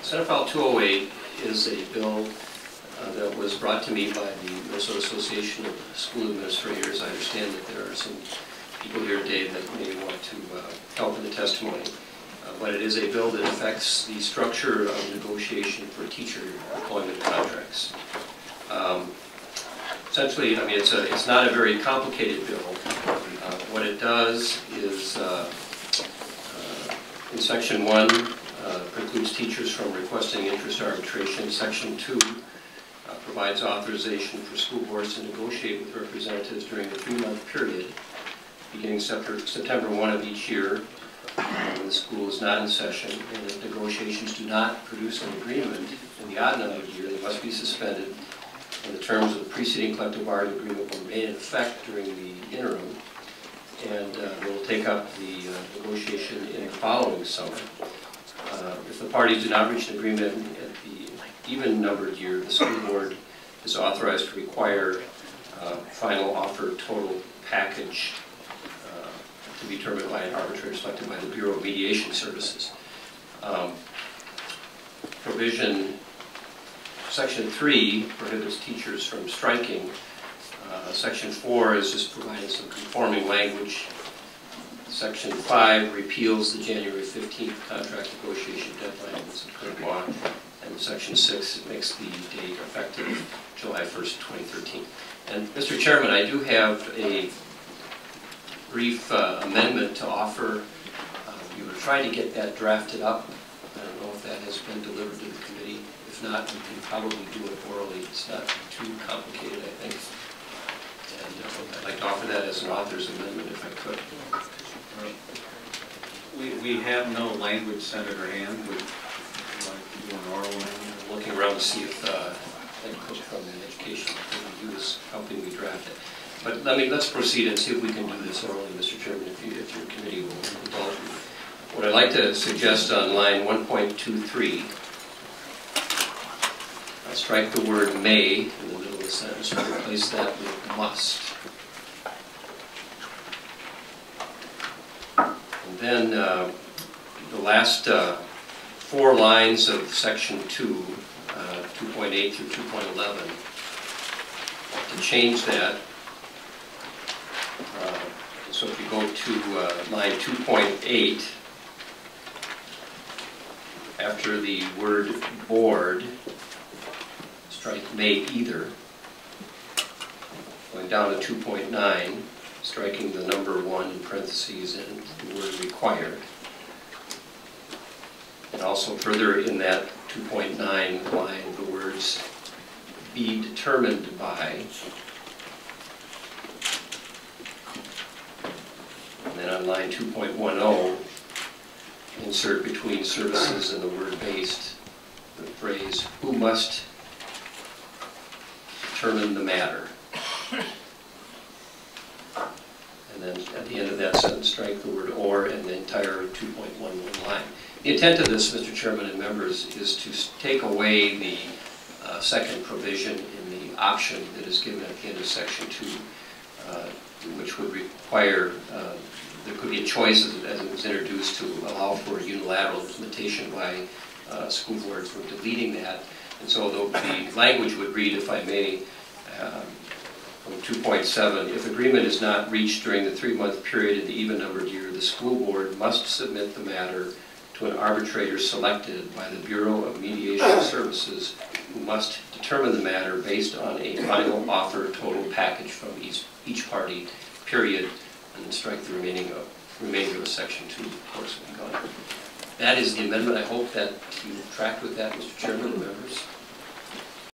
Senate File 208 is a bill that was brought to me by the Minnesota Association of School Administrators. I understand that there are some people here today that may want to help in the testimony. But it is a bill that affects the structure of negotiation for teacher employment contracts. Essentially, I mean, it's not a very complicated bill. What it does is, in Section 1, precludes teachers from requesting interest arbitration. Section 2 provides authorization for school boards to negotiate with representatives during a 3-month period, beginning September 1 of each year, when the school is not in session, and if negotiations do not produce an agreement in the odd-numbered year, they must be suspended, and the terms of the preceding collective bargaining agreement will remain in effect during the interim, and they will take up the negotiation in the following summer. If the parties do not reach an agreement at the even-numbered year, the school board is authorized to require final offer total package to be determined by an arbitrator selected by the Bureau of Mediation Services. Section 3 prohibits teachers from striking. Section 4 is just providing some conforming language. Section 5 repeals the January 15th contract negotiation deadline that's in current law. And Section 6 makes the date effective July 1st, 2013. And Mr. Chairman, I do have a brief amendment to offer. We were trying to get that drafted up. I don't know if that has been delivered to the committee. If not, we can probably do it orally. It's not too complicated, I think. And I'd like to offer that as an author's amendment if I could. We have no language, Senator Hann. Would you like to do an oral amendment? I'm looking around to see if Ed Cook from the Education Review is helping me draft it. But let's proceed and see if we can do this orally, Mr. Chairman, if your committee will indulge me. What I'd like to suggest on line 1.23, strike the word may in the middle of the sentence and replace that with must. And then the last 4 lines of Section 2, 2.8 through 2.11, to change that. So if you go to line 2.8, after the word board, strike may either. Going down to 2.9, striking the number 1 in parentheses and the word required. And also further in that 2.9 line, the words be determined by. And then on line 2.10, insert between services and the word based the phrase who must determine the matter. And then at the end of that sentence, strike the word or and the entire 2.11 line. The intent of this, Mr. Chairman and members, is to take away the second provision in the option that is given at the end of Section 2, which would require, there could be a choice as it was introduced to allow for unilateral implementation by school boards. We're deleting that. And so the language would read, if I may, from 2.7, if agreement is not reached during the 3-month period in the even-numbered year, the school board must submit the matter to an arbitrator selected by the Bureau of Mediation Services, who must determine the matter based on a final offer total package from each party, period, and then strike the remainder of Section 2, of course, will be gone. That is the amendment. I hope that you tracked with that, Mr. Chairman and members.